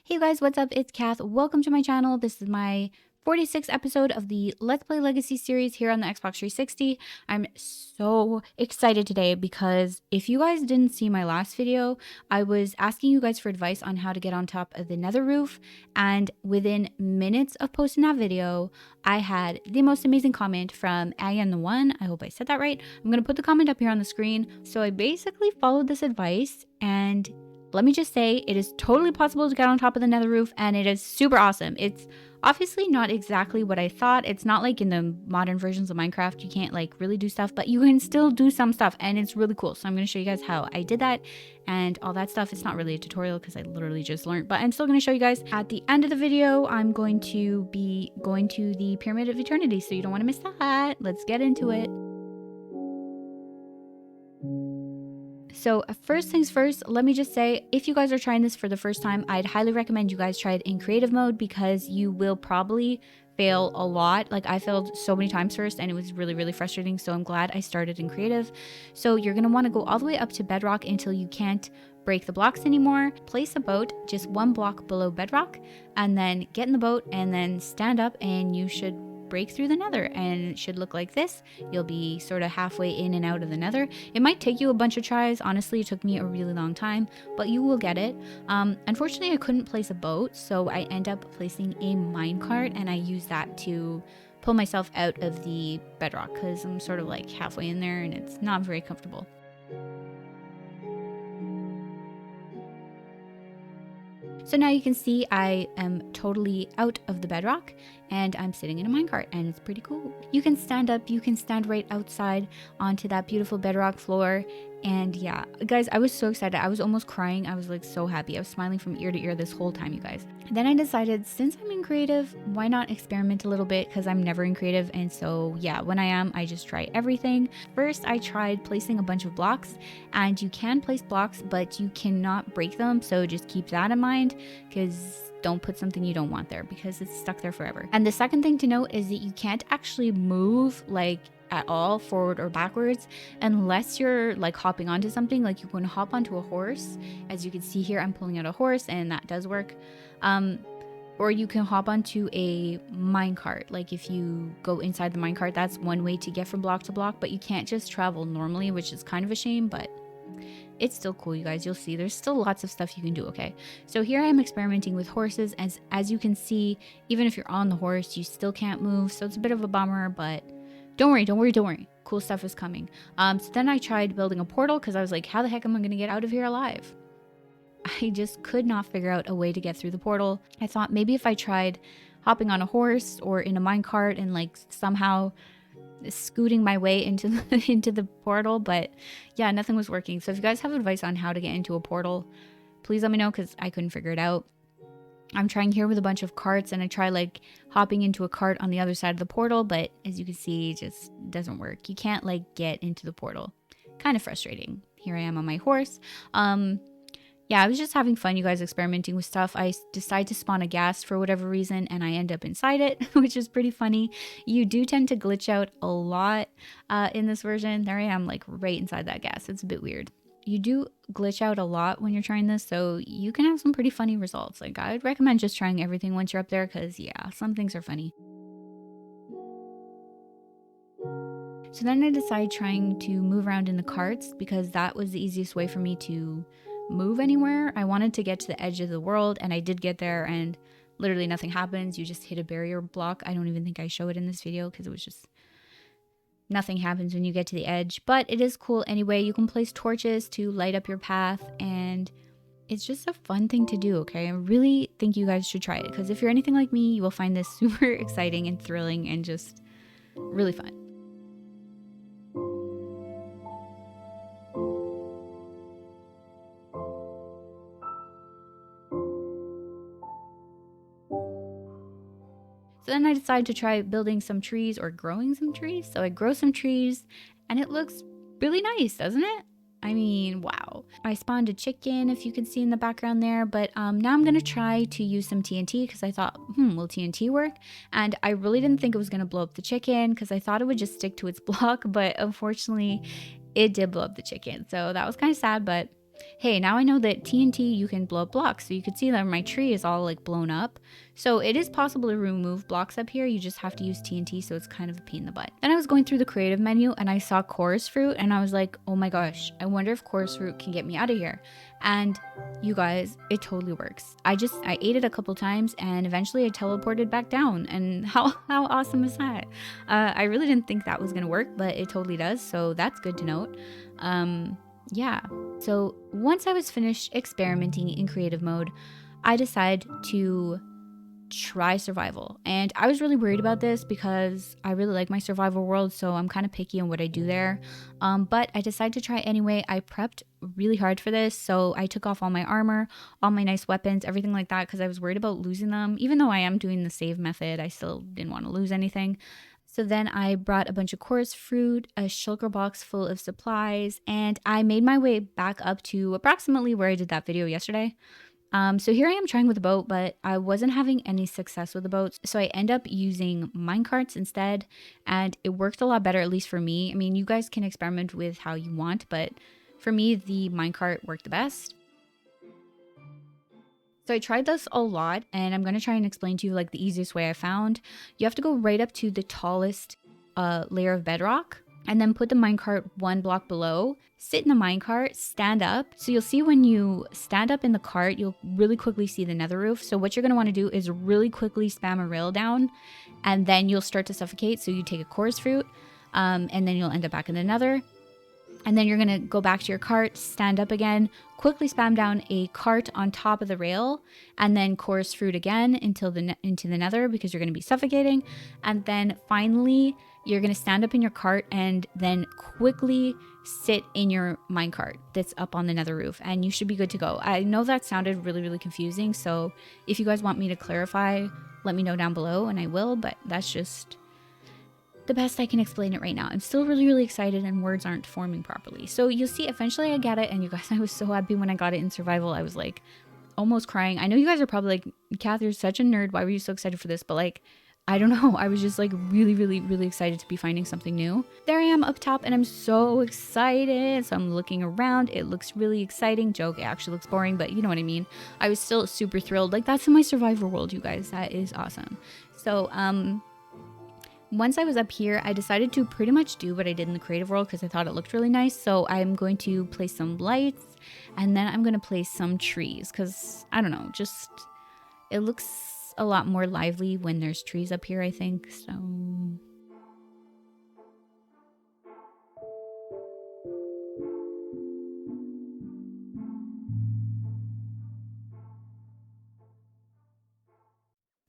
Hey guys, what's up? It's Kath. Welcome to my channel. This is my 46th episode of the Let's Play Legacy series here on the Xbox 360. I'm so excited today because if you guys didn't see my last video, I was asking you guys for advice on how to get on top of the nether roof, and within minutes of posting that video, I had the most amazing comment from Ayan1. I hope I said that right. I'm going to put the comment up here on the screen. So I basically followed this advice, and let me just say, it is totally possible to get on top of the nether roof, and it is super awesome. It's obviously not exactly what I thought. It's not like in the modern versions of Minecraft, you can't like really do stuff, but you can still do some stuff, and it's really cool. So I'm going to show you guys how I did that and all that stuff. It's not really a tutorial because I literally just learned, but I'm still going to show you guys. At the end of the video, I'm going to be going to the Pyramid of Eternity, so you don't want to miss that. Let's get into it. So first things first, let me just say, if you guys are trying this for the first time, I'd highly recommend you guys try it in creative mode because you will probably fail a lot. Like I failed so many times first and it was really frustrating. So I'm glad I started in creative. So you're going to want to go all the way up to bedrock until you can't break the blocks anymore. Place a boat just one block below bedrock and then get in the boat and then stand up, and you should break through the nether, and it should look like this. You'll be sort of halfway in and out of the nether. It might take you a bunch of tries. Honestly, it took me a really long time, but you will get it. Unfortunately, I couldn't place a boat, so I end up placing a minecart, and I use that to pull myself out of the bedrock because I'm sort of like halfway in there and it's not very comfortable. So now you can see I am totally out of the bedrock and I'm sitting in a minecart, and it's pretty cool. You can stand up, you can stand right outside onto that beautiful bedrock floor. And yeah, guys, I was so excited. I was almost crying. I was like so happy. I was smiling from ear to ear this whole time, you guys. Then I decided, since I'm in creative, why not experiment a little bit, because I'm never in creative. And so yeah, when I am, I just try everything. First, I tried placing a bunch of blocks, and you can place blocks, but you cannot break them. So just keep that in mind, because don't put something you don't want there because it's stuck there forever. And the second thing to note is that you can't actually move like at all forward or backwards unless you're like hopping onto something. Like you can hop onto a horse. As you can see here, I'm pulling out a horse and that does work. Or you can hop onto a minecart. Like if you go inside the minecart, that's one way to get from block to block, but you can't just travel normally, which is kind of a shame, but it's still cool, you guys. You'll see there's still lots of stuff you can do. Okay, so here I am experimenting with horses. As you can see, even if you're on the horse, you still can't move, so it's a bit of a bummer, but don't worry, cool stuff is coming. So then I tried building a portal because I was like, how the heck am I gonna get out of here alive? I just could not figure out a way to get through the portal. I thought maybe if I tried hopping on a horse or in a minecart and like somehow scooting my way into the portal, but yeah, nothing was working. So if you guys have advice on how to get into a portal, please let me know, because I couldn't figure it out. I'm trying here with a bunch of carts, and I try like hopping into a cart on the other side of the portal, but as you can see, it just doesn't work. You can't like get into the portal. Kind of frustrating. Here I am on my horse. Yeah, I was just having fun, you guys, experimenting with stuff. I decide to spawn a gas for whatever reason, and I end up inside it, which is pretty funny. You do tend to glitch out a lot in this version. There I am, like right inside that gas. It's a bit weird. You do glitch out a lot when you're trying this, so you can have some pretty funny results. Like I would recommend just trying everything once you're up there, because yeah, some things are funny. So then I decided trying to move around in the carts because that was the easiest way for me to move anywhere. I wanted to get to the edge of the world, and I did get there, and literally nothing happens. You just hit a barrier block. I don't even think I show it in this video because it was just nothing happens when you get to the edge, but it is cool anyway. You can place torches to light up your path, and it's just a fun thing to do. Okay, I really think you guys should try it, because if you're anything like me, you will find this super exciting and thrilling and just really fun. So then I decided to try building some trees or growing some trees. So I grow some trees and it looks really nice, doesn't it? I mean, wow. I spawned a chicken, if you can see in the background there, but now I'm going to try to use some TNT because I thought, will TNT work? And I really didn't think it was going to blow up the chicken because I thought it would just stick to its block, but unfortunately it did blow up the chicken. So that was kind of sad, but hey, now I know that TNT, you can blow up blocks. So you can see that my tree is all like blown up. So it is possible to remove blocks up here. You just have to use TNT, so it's kind of a pain in the butt. Then I was going through the creative menu and I saw chorus fruit and I was like, oh my gosh, I wonder if chorus fruit can get me out of here. And you guys, it totally works. I ate it a couple times and eventually I teleported back down. And how awesome is that? I really didn't think that was gonna work, but it totally does. So that's good to note. Yeah. So once I was finished experimenting in creative mode, I decided to try survival. And I was really worried about this because I really like my survival world, so I'm kind of picky on what I do there. But I decided to try anyway. I prepped really hard for this, so I took off all my armor, all my nice weapons, everything like that, because I was worried about losing them. Even though I am doing the save method, I still didn't want to lose anything. So then I brought a bunch of chorus fruit, a shulker box full of supplies, and I made my way back up to approximately where I did that video yesterday. So here I am trying with a boat, but I wasn't having any success with the boats. So I end up using minecarts instead, and it worked a lot better, at least for me. I mean, you guys can experiment with how you want, but for me, the minecart worked the best. So I tried this a lot, and I'm going to try and explain to you like the easiest way I found. You have to go right up to the tallest layer of bedrock, and then put the minecart one block below, sit in the minecart, stand up. So you'll see when you stand up in the cart, you'll really quickly see the nether roof. So what you're gonna wanna do is really quickly spam a rail down, and then you'll start to suffocate. So you take a chorus fruit, and then you'll end up back in the nether. And then you're gonna go back to your cart, stand up again, quickly spam down a cart on top of the rail, and then chorus fruit again into the nether because you're gonna be suffocating. And then finally, you're gonna stand up in your cart and then quickly sit in your minecart that's up on the nether roof, and you should be good to go. I know that sounded really, really confusing, so if you guys want me to clarify, let me know down below and I will, but that's just the best I can explain it right now. I'm still really, really excited and words aren't forming properly. So you'll see eventually I get it, and you guys, I was so happy when I got it in survival. I was like almost crying. I know you guys are probably like, Kath, you're such a nerd. Why were you so excited for this? But like, I don't know. I was just like really, really, really excited to be finding something new. There I am up top and I'm so excited. So I'm looking around. It looks really exciting. Joke, it actually looks boring, but you know what I mean. I was still super thrilled. Like, that's in my survivor world, you guys. That is awesome. So, once I was up here, I decided to pretty much do what I did in the creative world because I thought it looked really nice. So I'm going to place some lights, and then I'm going to place some trees because, I don't know, just it looks a lot more lively when there's trees up here, I think. So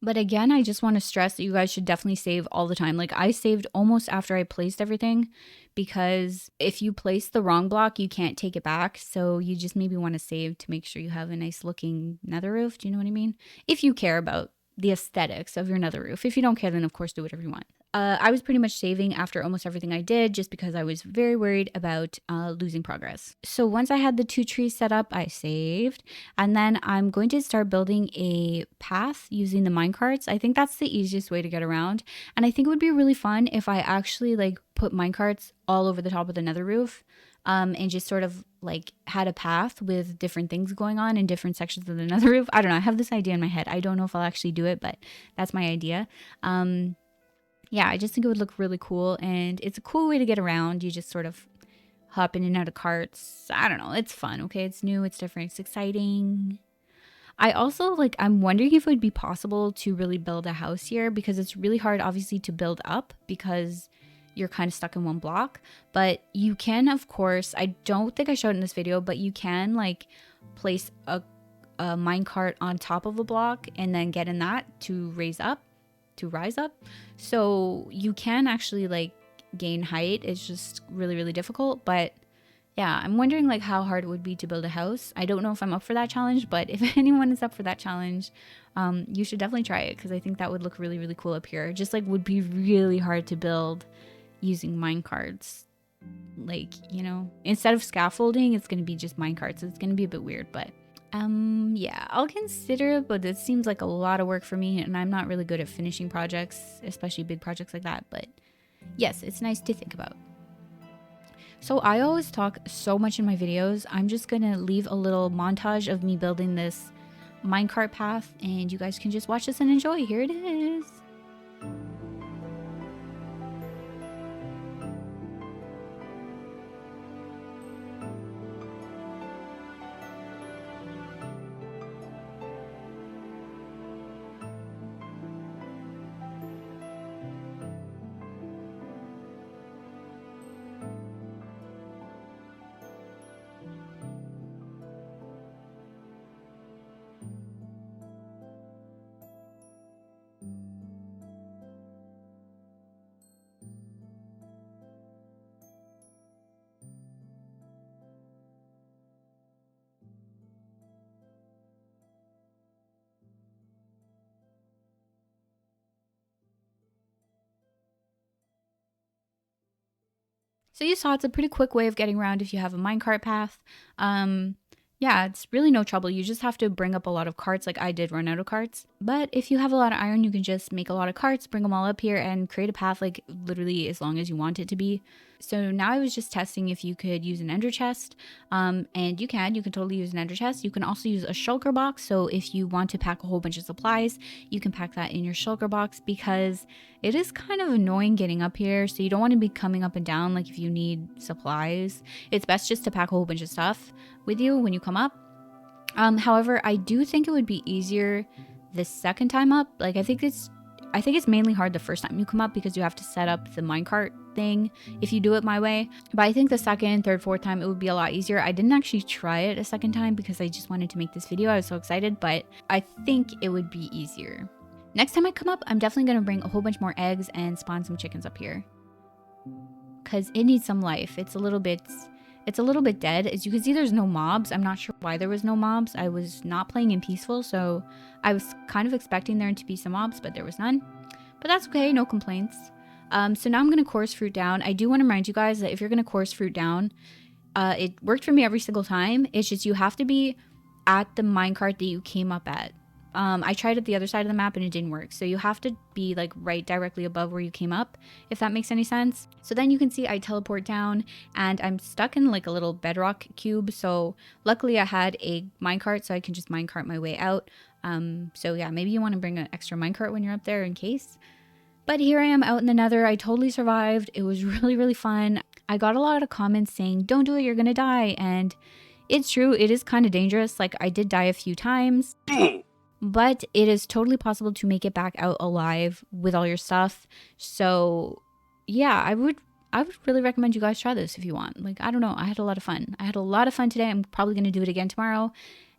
but again, I just want to stress that you guys should definitely save all the time. Like, I saved almost after I placed everything, because if you place the wrong block, you can't take it back. So you just maybe want to save to make sure you have a nice looking nether roof. Do you know what I mean? If you care about the aesthetics of your nether roof. If you don't care, then of course do whatever you want. I was pretty much saving after almost everything I did just because I was very worried about losing progress. So once I had the 2 trees set up, I saved, and then I'm going to start building a path using the minecarts. I think that's the easiest way to get around, and I think it would be really fun if I actually like put minecarts all over the top of the nether roof. And just sort of like had a path with different things going on in different sections of the nether roof. I don't know. I have this idea in my head. I don't know if I'll actually do it, but that's my idea. Yeah, I just think it would look really cool, and it's a cool way to get around. You just sort of hop in and out of carts. I don't know. It's fun. Okay. It's new. It's different. It's exciting. I also like, I'm wondering if it would be possible to really build a house here, because it's really hard, obviously, to build up because you're kind of stuck in one block. But you can, of course, I don't think I showed it in this video, but you can like place a minecart on top of a block and then get in that to rise up. So you can actually like gain height. It's just really, really difficult. But yeah, I'm wondering like how hard it would be to build a house. I don't know if I'm up for that challenge, but if anyone is up for that challenge, you should definitely try it, because I think that would look really, really cool up here. Just like would be really hard to build using minecarts. Like, you know, instead of scaffolding, it's going to be just minecarts. It's going to be a bit weird, but yeah, I'll consider it, but it seems like a lot of work for me, and I'm not really good at finishing projects, especially big projects like that. But yes, it's nice to think about. So I always talk so much in my videos. I'm just gonna leave a little montage of me building this minecart path, and you guys can just watch this and enjoy. Here it is. So you saw it's a pretty quick way of getting around if you have a minecart path. Yeah, it's really no trouble. You just have to bring up a lot of carts, like I did run out of carts. But if you have a lot of iron, you can just make a lot of carts, bring them all up here, and create a path like literally as long as you want it to be. So now I was just testing if you could use an ender chest, and you can totally use an ender chest. You can also use a shulker box. So if you want to pack a whole bunch of supplies, you can pack that in your shulker box, because it is kind of annoying getting up here. So you don't want to be coming up and down like if you need supplies. It's best just to pack a whole bunch of stuff with you when you come up. However, I do think it would be easier the second time up. Like I think it's mainly hard the first time you come up because you have to set up the minecart thing if you do it my way. But I think the second, third, fourth time it would be a lot easier. I didn't actually try it a second time because I just wanted to make this video. I was so excited, but I think it would be easier. Next time I come up, I'm definitely going to bring a whole bunch more eggs and spawn some chickens up here, because it needs some life. It's a little bit dead. As you can see, there's no mobs. I'm not sure why there was no mobs. I was not playing in peaceful, so I was kind of expecting there to be some mobs, but there was none. But that's okay, no complaints. So now I'm going to course fruit down. I do want to remind you guys that if you're going to course fruit down, it worked for me every single time. It's just you have to be at the minecart that you came up at. I tried at the other side of the map and it didn't work. So you have to be like right directly above where you came up, if that makes any sense. So then you can see I teleport down and I'm stuck in like a little bedrock cube. So luckily I had a minecart, so I can just minecart my way out. So yeah, maybe you want to bring an extra minecart when you're up there in case. But here I am out in the nether. I totally survived. It was really, really fun. I got a lot of comments saying, don't do it, you're gonna die. And it's true, it is kind of dangerous. Like I did die a few times. But it is totally possible to make it back out alive with all your stuff. So yeah, I would really recommend you guys try this if you want. Like, I don't know, I had a lot of fun. I had a lot of fun today. I'm probably going to do it again tomorrow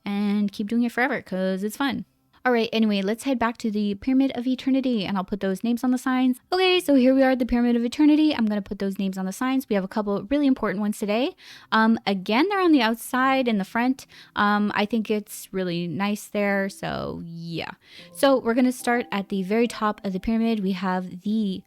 and keep doing it forever because it's fun. All right, anyway, let's head back to the Pyramid of Eternity and I'll put those names on the signs. Okay, so here we are at the Pyramid of Eternity. I'm going to put those names on the signs. We have a couple really important ones today. Again, they're on the outside in the front. I think it's really nice there, so yeah. So we're going to start at the very top of the pyramid. We have the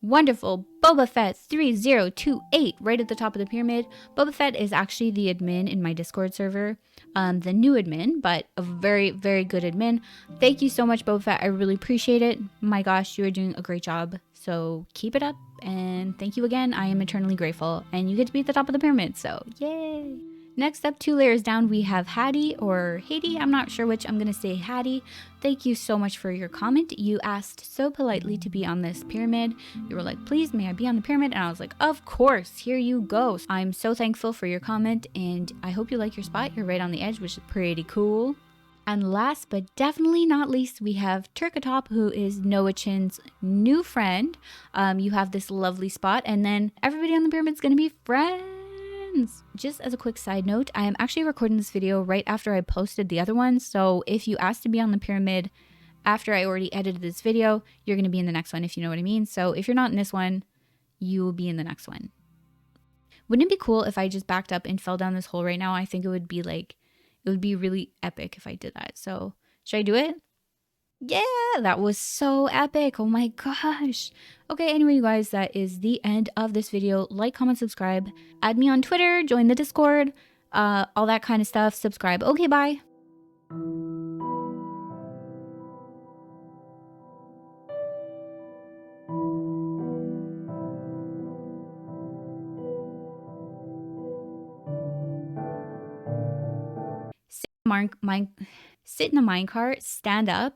wonderful Boba Fett 3028 right at the top of the pyramid. Boba Fett is actually the admin in my Discord server, the new admin, but a very, very good admin. Thank you so much, Boba Fett. I really appreciate it. My gosh, you are doing a great job. So keep it up, and thank you again. I am eternally grateful, and you get to be at the top of the pyramid, so yay! Next up, 2 layers down, we have Hattie or Haiti. I'm not sure which. I'm going to say Hattie. Thank you so much for your comment. You asked so politely to be on this pyramid. You were like, please, may I be on the pyramid? And I was like, of course, here you go. I'm so thankful for your comment, and I hope you like your spot. You're right on the edge, which is pretty cool. And last but definitely not least, we have Turkatop, who is Noah Chin's new friend. You have this lovely spot, and then everybody on the pyramid is going to be friends. Just as a quick side note, I am actually recording this video right after I posted the other one, so if you asked to be on the pyramid after I already edited this video, you're going to be in the next one, if you know what I mean. So if you're not in this one, you will be in the next one. Wouldn't it be cool if I just backed up and fell down this hole right now? I think it would be really epic if I did that. So should I do it? Yeah, that was so epic. Oh my gosh. Okay, anyway, you guys, that is the end of this video. Like, comment, subscribe. Add me on Twitter, join the Discord, all that kind of stuff. Subscribe. Okay, bye. Sit in a minecart, stand up,